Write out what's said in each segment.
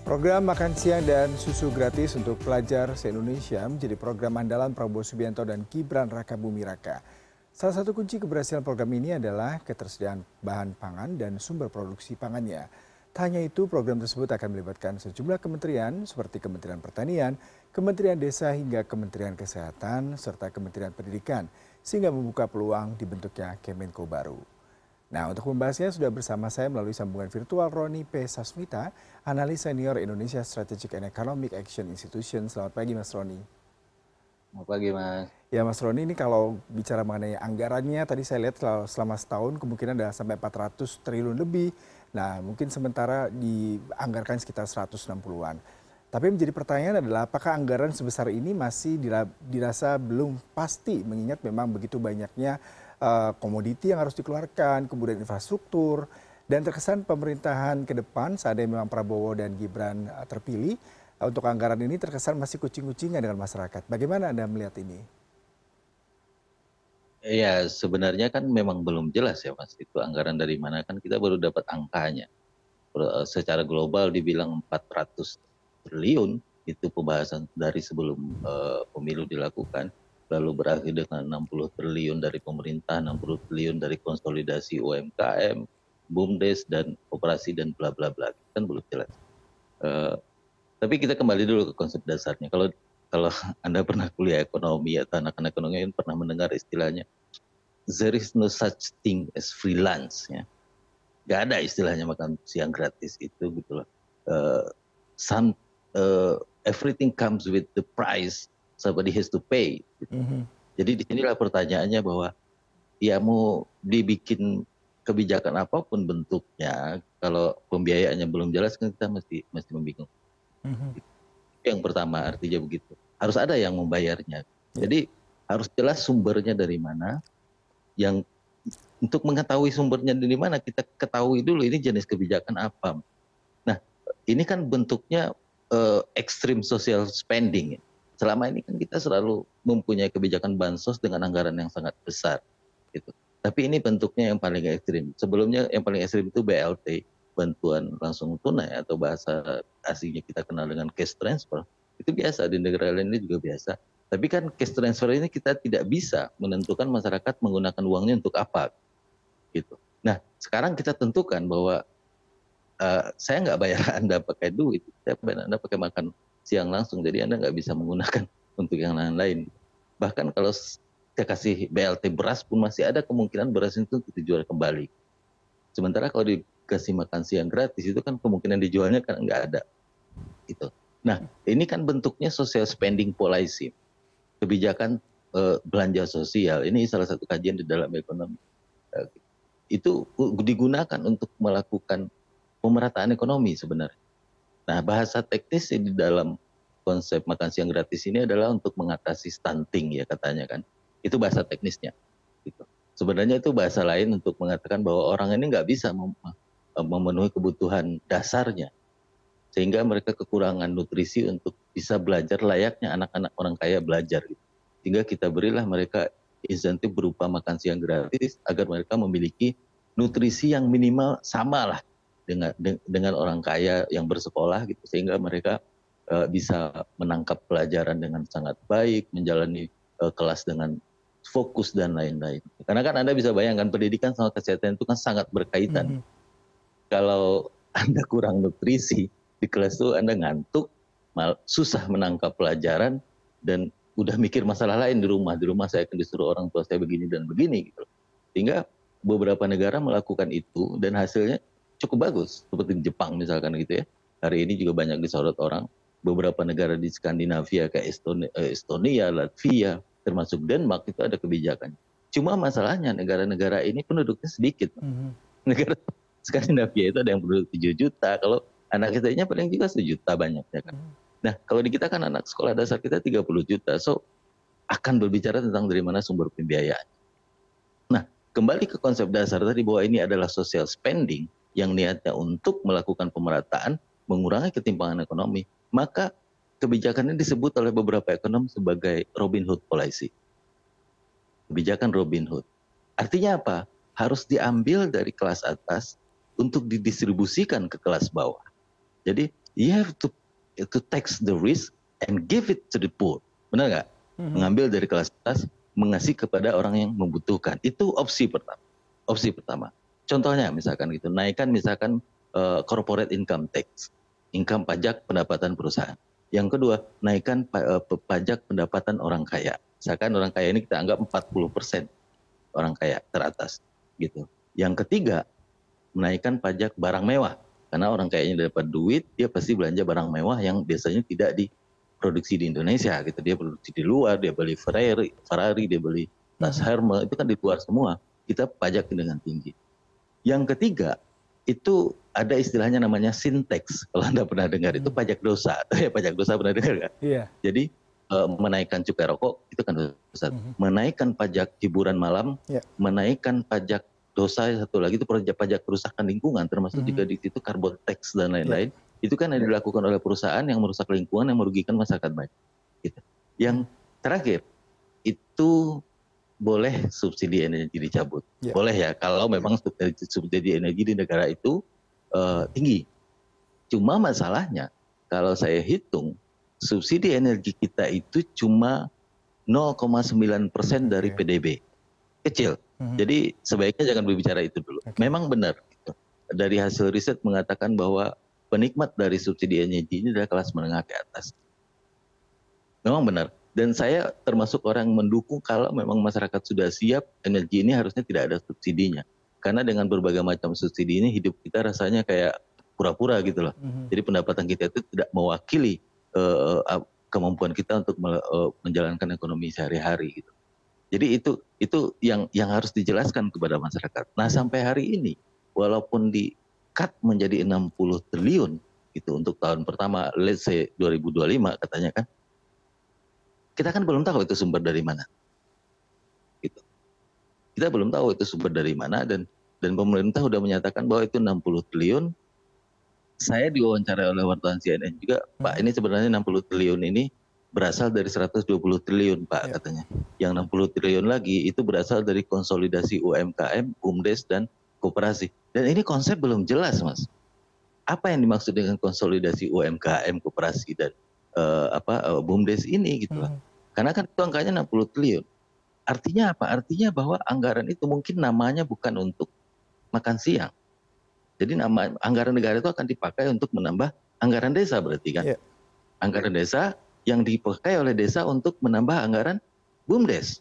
Program makan siang dan susu gratis untuk pelajar se-Indonesia menjadi program andalan Prabowo Subianto dan Gibran Rakabuming Raka. Salah satu kunci keberhasilan program ini adalah ketersediaan bahan pangan dan sumber produksi pangannya. Tak hanya itu, program tersebut akan melibatkan sejumlah kementerian seperti Kementerian Pertanian, Kementerian Desa hingga Kementerian Kesehatan, serta Kementerian Pendidikan, sehingga membuka peluang dibentuknya Kemenko baru. Nah, untuk membahasnya sudah bersama saya melalui sambungan virtual Roni P. Sasmita, analis senior Indonesia Strategic and Economic Action Institution. Selamat pagi, Mas Roni. Selamat pagi, Mas. Ya, Mas Roni, ini kalau bicara mengenai anggarannya, tadi saya lihat selama setahun kemungkinan ada sampai 400 triliun lebih. Nah, mungkin sementara dianggarkan sekitar 160-an. Tapi menjadi pertanyaan adalah apakah anggaran sebesar ini masih dirasa belum pasti mengingat memang begitu banyaknya komoditi yang harus dikeluarkan, kemudian infrastruktur, dan terkesan pemerintahan ke depan seandainya memang Prabowo dan Gibran terpilih, untuk anggaran ini terkesan masih kucing-kucingan dengan masyarakat. Bagaimana Anda melihat ini? Iya, sebenarnya kan memang belum jelas ya, Mas, itu anggaran dari mana, kan kita baru dapat angkanya. Secara global dibilang 400 triliun, itu pembahasan dari sebelum pemilu dilakukan, lalu berakhir dengan 60 triliun dari pemerintah, 60 triliun dari konsolidasi UMKM, BUMDes, dan operasi dan bla bla bla, kan belum jelas. Eh, tapi kita kembali dulu ke konsep dasarnya. Kalau kalau Anda pernah kuliah ekonomi atau anak-anak ekonomi pernah mendengar istilahnya there is no such thing as freelance, ya. Gak ada istilahnya makan siang gratis itu gitu loh. Uh, some everything comes with the price, somebody has to pay. Gitu. Mhm. Jadi disinilah pertanyaannya bahwa ya mau dibikin kebijakan apapun bentuknya, kalau pembiayaannya belum jelas kan kita mesti membingungkan. Mhm. Yang pertama artinya begitu. Harus ada yang membayarnya. Ya. Jadi harus jelas sumbernya dari mana. Yang untuk mengetahui sumbernya dari mana kita ketahui dulu ini jenis kebijakan apa. Nah, ini kan bentuknya extreme social spending. Selama ini kan kita selalu mempunyai kebijakan bansos dengan anggaran yang sangat besar, gitu. Tapi ini bentuknya yang paling ekstrim. Sebelumnya yang paling ekstrim itu BLT, bantuan langsung tunai, atau bahasa aslinya kita kenal dengan cash transfer. Itu biasa di negara lain, ini juga biasa. Tapi kan cash transfer ini kita tidak bisa menentukan masyarakat menggunakan uangnya untuk apa, gitu. Nah, sekarang kita tentukan bahwa saya nggak bayar Anda pakai duit, saya bayar Anda pakai makan siang langsung, jadi Anda nggak bisa menggunakan untuk yang lain-lain. Bahkan kalau saya kasih BLT beras pun masih ada kemungkinan beras itu dijual kembali. Sementara kalau dikasih makan siang gratis itu kan kemungkinan dijualnya kan nggak ada. Gitu. Nah, ini kan bentuknya social spending policy, kebijakan belanja sosial. Ini salah satu kajian di dalam ekonomi. Itu digunakan untuk melakukan pemerataan ekonomi sebenarnya. Nah, bahasa teknis di dalam konsep makan siang gratis ini adalah untuk mengatasi stunting, ya katanya kan. Itu bahasa teknisnya. Gitu. Sebenarnya itu bahasa lain untuk mengatakan bahwa orang ini nggak bisa memenuhi kebutuhan dasarnya, sehingga mereka kekurangan nutrisi untuk bisa belajar layaknya anak-anak orang kaya belajar. Gitu. Sehingga kita berilah mereka insentif berupa makan siang gratis agar mereka memiliki nutrisi yang minimal sama lah dengan orang kaya yang bersekolah, gitu, sehingga mereka bisa menangkap pelajaran dengan sangat baik, menjalani kelas dengan fokus dan lain-lain. Karena kan Anda bisa bayangkan pendidikan sama kesehatan itu kan sangat berkaitan. Mhm. Kalau Anda kurang nutrisi di kelas itu Anda ngantuk, susah menangkap pelajaran, dan udah mikir masalah lain di rumah. Di rumah saya akan disuruh orang tua saya begini dan begini, gitu. Sehingga beberapa negara melakukan itu dan hasilnya cukup bagus, seperti di Jepang misalkan, gitu ya. Hari ini juga banyak disorot orang. Beberapa negara di Skandinavia kayak Estonia, Latvia, termasuk Denmark itu ada kebijakan. Cuma masalahnya negara-negara ini penduduknya sedikit. Mhm. Negara Skandinavia itu ada yang penduduk 7 juta, kalau anak kitanya paling juga 1 juta banyaknya kan. Mhm. Nah, kalau di kita kan anak sekolah dasar kita 30 juta, so akan berbicara tentang dari mana sumber pembiayaan. Nah, kembali ke konsep dasar tadi bahwa ini adalah social spending yang niatnya untuk melakukan pemerataan, mengurangi ketimpangan ekonomi, maka kebijakan ini disebut oleh beberapa ekonom sebagai Robin Hood policy. Kebijakan Robin Hood. Artinya apa? Harus diambil dari kelas atas untuk didistribusikan ke kelas bawah. Jadi you have to take the risk and give it to the poor. Benar nggak? Mengambil dari kelas atas, mengasih kepada orang yang membutuhkan. Itu opsi pertama. Opsi pertama. Contohnya misalkan gitu, naikkan misalkan corporate income tax, income pajak pendapatan perusahaan. Yang kedua, naikkan pajak pendapatan orang kaya. Misalkan orang kaya ini kita anggap 40% orang kaya teratas gitu. Yang ketiga, menaikkan pajak barang mewah. Karena orang kayaknya dapat duit, dia pasti belanja barang mewah yang biasanya tidak diproduksi di Indonesia gitu. Dia produksi di luar, dia beli Ferrari, dia beli tas Hermes, itu kan di luar semua. Kita pajak dengan tinggi. Yang ketiga, itu ada istilahnya namanya sintax. Kalau Anda pernah dengar, itu pajak dosa. Pajak dosa pernah dengar nggak? Iya. Jadi menaikkan cukai rokok itu kan dosa. Menaikkan pajak hiburan malam, menaikkan pajak dosa satu lagi itu pajak kerusakan lingkungan, termasuk juga di situ carbon tax dan lain-lain. Itu kan yang dilakukan oleh perusahaan yang merusak lingkungan, yang merugikan masyarakat banyak. Gitu. Yang terakhir itu boleh subsidi energi dicabut, boleh ya kalau memang subsidi energi di negara itu tinggi. Cuma masalahnya kalau saya hitung subsidi energi kita itu cuma 0,9% dari PDB, kecil. Jadi sebaiknya jangan berbicara itu dulu. Memang benar gitu. Dari hasil riset mengatakan bahwa penikmat dari subsidi energi ini adalah kelas menengah ke atas. Memang benar. Dan saya termasuk orang yang mendukung kalau memang masyarakat sudah siap, energi ini harusnya tidak ada subsidinya. Karena dengan berbagai macam subsidi ini hidup kita rasanya kayak pura-pura gitu loh. Jadi pendapatan kita itu tidak mewakili kemampuan kita untuk menjalankan ekonomi sehari-hari gitu. Jadi itu yang harus dijelaskan kepada masyarakat. Nah sampai hari ini walaupun di-cut menjadi 60 triliun gitu untuk tahun pertama, let's say 2025 katanya kan, kita kan belum tahu itu sumber dari mana. Gitu. Kita belum tahu itu sumber dari mana dan pemerintah sudah menyatakan bahwa itu 60 triliun. Saya diwawancara oleh wartawan CNN juga, Pak ini sebenarnya 60 triliun ini berasal dari 120 triliun Pak katanya. Yang 60 triliun lagi itu berasal dari konsolidasi UMKM, BUMDes dan koperasi. Dan ini konsep belum jelas Mas. Apa yang dimaksud dengan konsolidasi UMKM, koperasi dan BUMDes ini gitu lah. Karena kan itu angkanya 60 triliun. Artinya apa? Artinya bahwa anggaran itu mungkin namanya bukan untuk makan siang. Jadi anggaran negara itu akan dipakai untuk menambah anggaran desa berarti kan. Anggaran desa yang dipakai oleh desa untuk menambah anggaran BUMDes.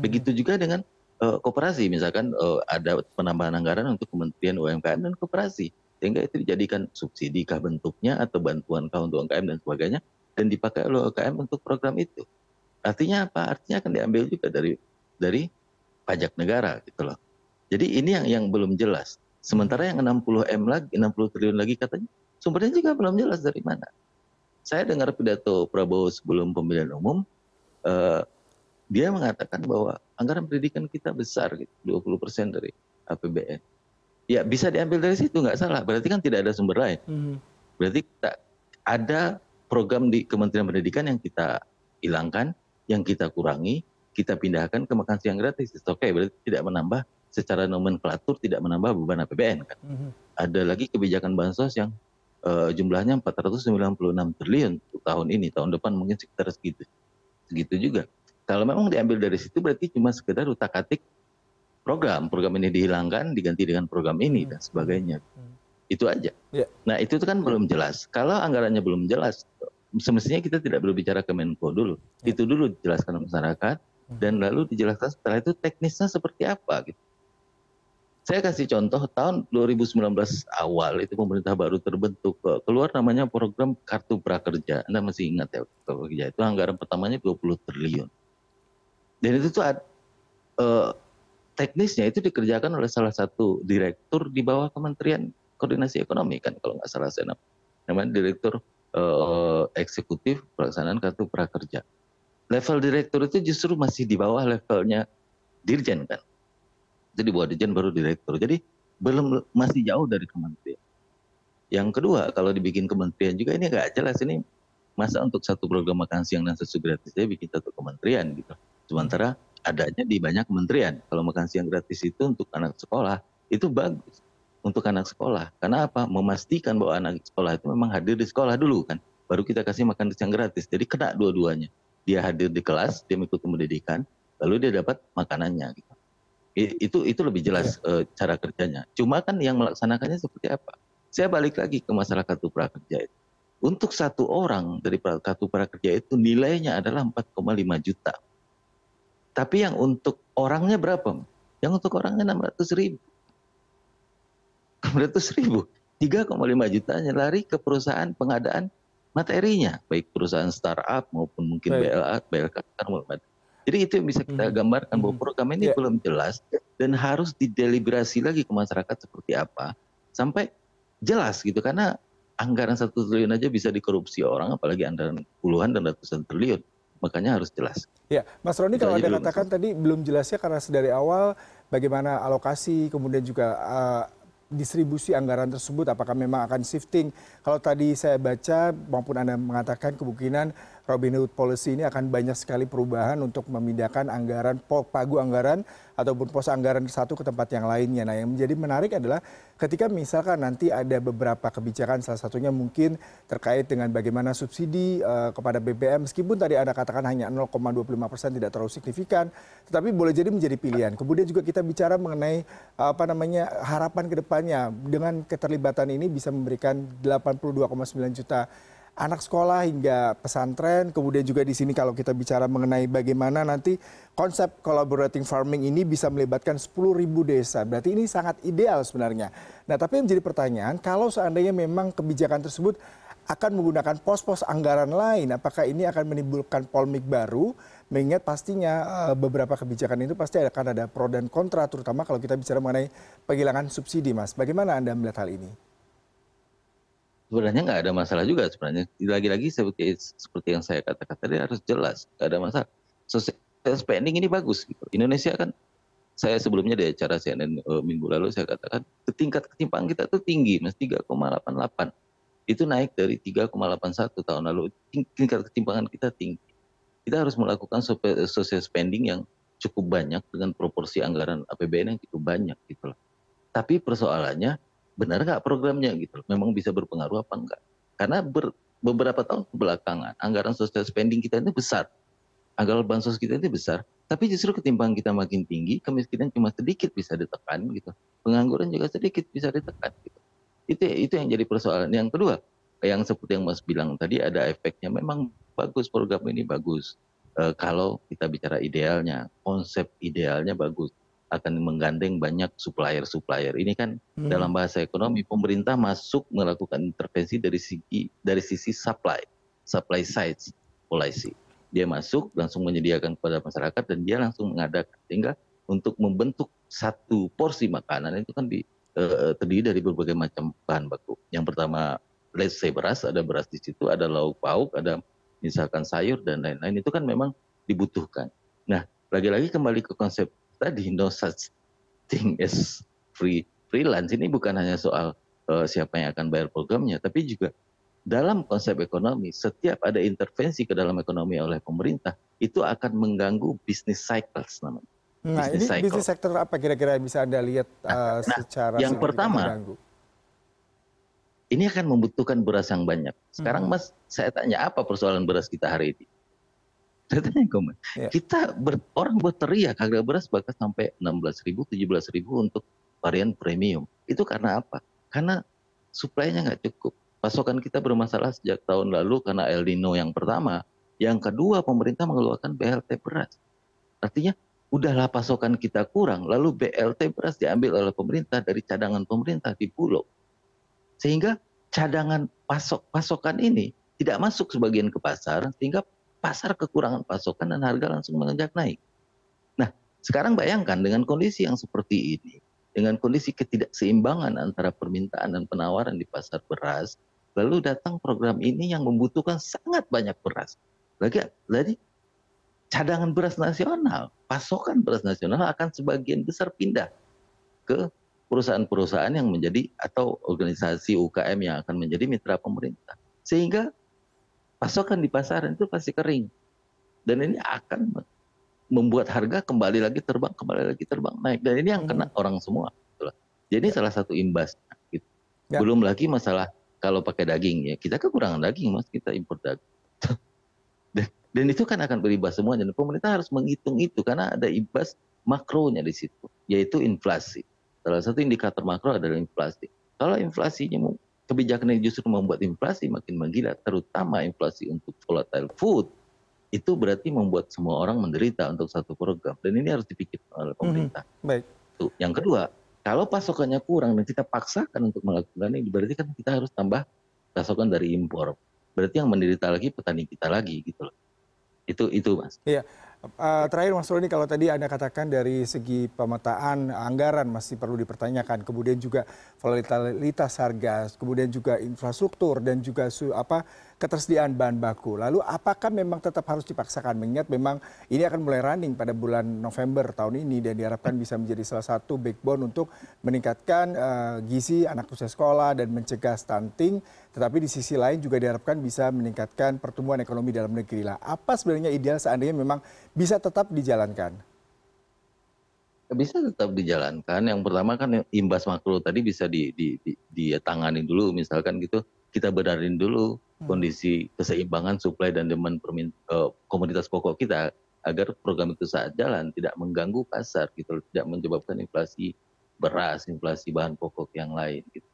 Begitu juga dengan koperasi. Misalkan ada penambahan anggaran untuk Kementerian UMKM dan koperasi. Sehingga itu dijadikan subsidi kah bentuknya atau bantuan kah untuk UMKM dan sebagainya. Dan dipakai oleh UMKM untuk program itu. Artinya apa? Artinya akan diambil juga dari pajak negara gitu loh. Jadi ini yang belum jelas. Sementara yang 60 triliun lagi katanya sumbernya juga belum jelas dari mana. Saya dengar pidato Prabowo sebelum pemilihan umum, dia mengatakan bahwa anggaran pendidikan kita besar gitu, 20% dari APBN. Ya bisa diambil dari situ nggak salah. Berarti kan tidak ada sumber lain. Berarti ada program di Kementerian Pendidikan yang kita hilangkan, yang kita kurangi, kita pindahkan ke makan siang gratis. Oke, berarti tidak menambah secara nomenklatur, tidak menambah beban APBN kan. Ada lagi kebijakan bansos yang jumlahnya 496 triliun untuk tahun ini, tahun depan mungkin sekitar segitu juga. Kalau memang diambil dari situ berarti cuma sekedar utak-atik program ini dihilangkan diganti dengan program ini dan sebagainya. Itu aja. Nah itu kan belum jelas. Kalau anggarannya belum jelas, semestinya kita tidak berbicara ke Menko dulu. Itu dulu dijelaskan masyarakat dan lalu dijelaskan setelah itu teknisnya seperti apa gitu. Saya kasih contoh tahun 2019 awal itu pemerintah baru terbentuk, keluar namanya program Kartu Prakerja. Anda masih ingat ya, Prakerja itu anggaran pertamanya 20 triliun. Dan itu tuh teknisnya itu dikerjakan oleh salah satu direktur di bawah Kementerian Koordinasi Ekonomi kan kalau nggak salah saya namanya Direktur Eksekutif Pelaksanaan Kartu Prakerja. Level direktur itu justru masih di bawah levelnya dirjen kan. Itu di bawah dirjen baru direktur. Jadi masih jauh dari kementerian. Yang kedua, kalau dibikin kementerian juga ini agak jelas ini masa untuk satu program makan siang dan susu gratis saya bikin satu kementerian gitu. Sementara adanya di banyak kementerian. Kalau makan siang gratis itu untuk anak sekolah itu bagus. untuk anak sekolah. Karena apa? Memastikan bahwa anak sekolah itu memang hadir di sekolah dulu kan. Baru kita kasih makan siang gratis. Jadi kena dua-duanya. Dia hadir di kelas, dia mengikuti pendidikan, lalu dia dapat makanannya gitu. Itu lebih Iya. jelas cara kerjanya. Cuma kan yang melaksanakannya seperti apa? Saya balik lagi ke masalah kartu prakerja itu. Untuk satu orang dari kartu prakerja itu nilainya adalah 4,5 juta. Tapi yang untuk orangnya berapa? Yang untuk orangnya 600.000. 600.000. 3,5 jutanya lari ke perusahaan pengadaan materinya, baik perusahaan startup maupun mungkin Baik. BLA, BLK. Jadi itu yang bisa kita gambarkan bahwa program ini Ya. belum jelas dan harus dideliberasi lagi ke masyarakat seperti apa sampai jelas gitu, karena anggaran 1 triliun aja bisa dikorupsi orang, apalagi anggaran puluhan dan ratusan triliun. Makanya harus jelas. Ya, Mas Roni, Itu kalau aja Anda dulu Mas. katakan tadi belum jelasnya karena dari awal bagaimana alokasi, kemudian juga distribusi anggaran tersebut, apakah memang akan shifting. Kalau tadi saya baca maupun Anda mengatakan kemungkinan Robin Hood Policy ini akan banyak sekali perubahan untuk memindahkan anggaran, pagu anggaran ataupun pos anggaran satu ke tempat yang lainnya. Nah, yang menjadi menarik adalah ketika misalkan nanti ada beberapa kebijakan, salah satunya mungkin terkait dengan bagaimana subsidi kepada BBM, meskipun tadi Anda katakan hanya 0,25% tidak terlalu signifikan, tetapi boleh jadi menjadi pilihan. Kemudian juga kita bicara mengenai harapan ke depannya dengan keterlibatan ini bisa memberikan 82,9 juta anak sekolah hingga pesantren. Kemudian juga di sini kalau kita bicara mengenai bagaimana nanti konsep collaborating farming ini bisa melibatkan 10.000 desa. Berarti ini sangat ideal sebenarnya. Nah, tapi yang menjadi pertanyaan, kalau seandainya memang kebijakan tersebut akan menggunakan pos-pos anggaran lain, apakah ini akan menimbulkan polemik baru? Mengingat pastinya beberapa kebijakan itu pasti akan ada pro dan kontra, terutama kalau kita bicara mengenai penghilangan subsidi, Mas. Bagaimana Anda melihat hal ini? Sebenarnya nggak ada masalah juga sebenarnya. Lagi-lagi seperti yang saya katakan tadi, harus jelas, nggak ada masalah. Social spending ini bagus gitu. Indonesia kan, saya sebelumnya di acara CNN minggu lalu saya katakan tingkat ketimpangan kita tuh tinggi, Mas, 3,88. Itu naik dari 3,81 tahun lalu. Tingkat ketimpangan kita tinggi. Kita harus melakukan social spending yang cukup banyak dengan proporsi anggaran APBN yang cukup banyak gitu loh. Tapi persoalannya, benar nggak programnya gitu, memang bisa berpengaruh apa enggak? Karena beberapa tahun belakangan anggaran social spending kita ini besar, anggaran bansos kita ini besar, tapi justru ketimpangan kita makin tinggi, kemiskinan cuma sedikit bisa ditekan gitu, pengangguran juga sedikit bisa ditekan gitu. Itu yang jadi persoalan. Yang kedua, yang seperti yang Mas bilang tadi, ada efeknya, memang bagus program ini, bagus. Kalau kita bicara idealnya, konsep idealnya bagus, akan menggandeng banyak supplier-supplier. Ini kan dalam bahasa ekonomi, pemerintah masuk melakukan intervensi dari sisi supply side policy. Dia masuk langsung menyediakan kepada masyarakat dan dia langsung mengadakan, sehingga untuk membentuk satu porsi makanan itu kan terdiri dari berbagai macam bahan baku. Yang pertama, let's say beras, ada beras di situ, ada lauk pauk, ada misalkan sayur dan lain-lain, itu kan memang dibutuhkan. Nah, lagi-lagi kembali ke konsep tadi, no such thing as freelance. Ini bukan hanya soal siapa yang akan bayar programnya, tapi juga dalam konsep ekonomi, setiap ada intervensi ke dalam ekonomi oleh pemerintah, itu akan mengganggu business cycles namanya. Nah, Business ini cycle. bisnis sektor apa kira-kira yang bisa Anda lihat secara yang signifikan pertama, terganggu? ini akan membutuhkan beras yang banyak. Sekarang Mas, saya tanya, apa persoalan beras kita hari ini? Saya tanya Ya. kita orang berteriak harga beras bahkan sampai 16.000, 17.000 untuk varian premium. Itu karena apa? Karena suplainya nggak cukup. Pasokan kita bermasalah sejak tahun lalu karena El Nino yang pertama. Yang kedua, pemerintah mengeluarkan BLT beras. Artinya, udahlah pasokan kita kurang, lalu BLT beras diambil oleh pemerintah dari cadangan pemerintah di Bulog. Sehingga cadangan pasokan ini tidak masuk sebagian ke pasar, sehingga pasar kekurangan pasokan dan harga langsung melonjak naik. Nah, sekarang bayangkan dengan kondisi yang seperti ini, dengan kondisi ketidakseimbangan antara permintaan dan penawaran di pasar beras, lalu datang program ini yang membutuhkan sangat banyak beras. Lagi cadangan beras nasional, pasokan beras nasional akan sebagian besar pindah ke perusahaan-perusahaan yang menjadi atau organisasi UKM yang akan menjadi mitra pemerintah. Sehingga pasokan di pasaran itu pasti kering. Dan ini akan membuat harga kembali lagi terbang naik. Dan ini yang kena orang semua. Jadi Ya, salah satu imbas. Gitu. ya. Belum lagi masalah kalau pakai daging ya, kita kekurangan daging Mas, kita impor daging. Dan itu kan akan berimbas semuanya. Dan pemerintah harus menghitung itu karena ada imbas makronya di situ, yaitu inflasi. Salah satu indikator makro adalah inflasi. Kalau inflasinya kebijakan yang justru membuat inflasi makin menggila, terutama inflasi untuk volatile food, itu berarti membuat semua orang menderita untuk satu program. Dan ini harus dipikirkan oleh Mhm. pemerintah. Baik. Tuh. Yang kedua, kalau pasokannya kurang dan kita paksakan untuk melakukan ini, berarti kan kita harus tambah pasokan dari impor. Berarti yang menderita lagi petani kita lagi gitu loh. Itu Mas. Iya. Terakhir Mas Roni, kalau tadi Anda katakan dari segi pemetaan anggaran masih perlu dipertanyakan, kemudian juga volatilitas harga, kemudian juga infrastruktur dan juga ketersediaan bahan baku. Lalu apakah memang tetap harus dipaksakan mengingat memang ini akan mulai running pada bulan November tahun ini dan diharapkan bisa menjadi salah satu backbone untuk meningkatkan gizi anak usia sekolah dan mencegah stunting, tetapi di sisi lain juga diharapkan bisa meningkatkan pertumbuhan ekonomi dalam negeri lah. Apa sebenarnya ideal seandainya memang bisa tetap dijalankan? Bisa tetap dijalankan. Yang pertama kan imbas makro tadi bisa ditangani dulu misalkan gitu. Kita benarin dulu Mhm. kondisi keseimbangan supply dan demand komoditas pokok kita agar program itu saat jalan tidak mengganggu pasar gitu, tidak menyebabkan inflasi beras, inflasi bahan pokok yang lain gitu.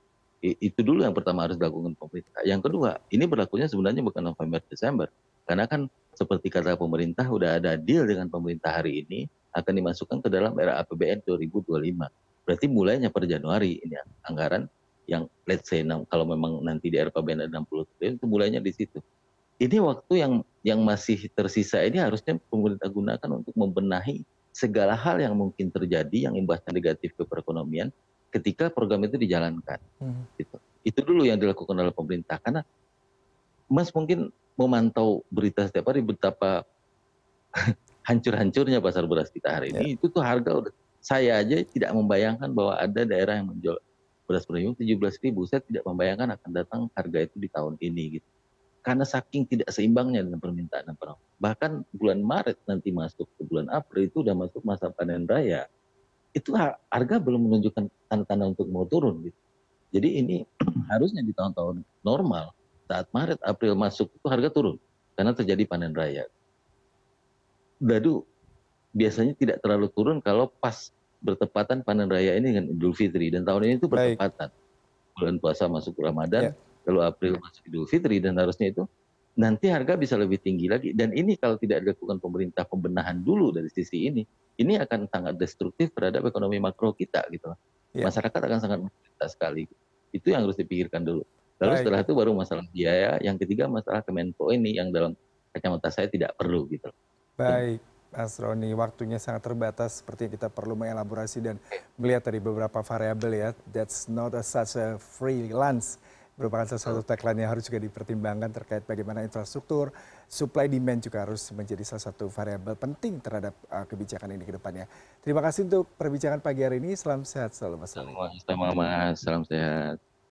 Itu dulu yang pertama harus dilakukan pemerintah. Yang kedua, ini berlakunya sebenarnya bukan November Desember. Karena kan seperti kata pemerintah udah ada deal dengan pemerintah hari ini akan dimasukkan ke dalam era APBN 2025. Berarti mulainya per Januari ini anggaran yang let's say kalau memang nanti di RPBN ada 60 triliun itu mulainya di situ. Ini waktu yang masih tersisa ini harusnya pemerintah gunakan untuk membenahi segala hal yang mungkin terjadi yang imbasnya negatif ke perekonomian ketika program itu dijalankan. Mhm. Gitu. Itu dulu yang dilakukan oleh pemerintah karena Mas mungkin memantau berita setiap hari betapa hancur-hancurnya pasar beras kita hari Ya. ini. Itu tuh harga udah saya aja tidak membayangkan bahwa ada daerah yang menjual beras premium 17.000. Saya tidak membayangkan akan datang harga itu di tahun ini gitu. Karena saking tidak seimbangnya dengan permintaan dan penawaran. Bahkan bulan Maret nanti masuk ke bulan April itu udah masuk masa panen raya. Itu harga belum menunjukkan tanda-tanda untuk mau turun gitu. Jadi ini harusnya di tahun-tahun normal saat Maret April masuk itu harga turun karena terjadi panen raya. Dadu biasanya tidak terlalu turun kalau pas bertepatan panen raya ini dengan Idul Fitri dan tahun ini itu Baik. bertepatan. Bulan puasa masuk Ramadan, Ya. lalu April masuk Idul Fitri dan harusnya itu nanti harga bisa lebih tinggi lagi dan ini kalau tidak dilakukan pemerintah pembenahan dulu dari sisi ini akan sangat destruktif terhadap ekonomi makro kita gitu. Ya. Masyarakat akan sangat menderita sekali. Itu yang harus dipikirkan dulu. Lalu Baik. setelah itu baru masalah biaya, yang ketiga masalah Kemenko ini yang dalam kacamata saya tidak perlu gitu. Baik, Mas Roni, waktunya sangat terbatas seperti kita perlu mengelaborasi dan melihat dari beberapa variabel ya. That's not such a freelance. Merupakan salah satu tagline yang harus juga dipertimbangkan terkait bagaimana infrastruktur, supply demand juga harus menjadi salah satu variabel penting terhadap kebijakan ini ke depannya. Terima kasih untuk perbincangan pagi hari ini. Salam sehat selalu Mas Roni. Sama-sama Mas, salam sehat.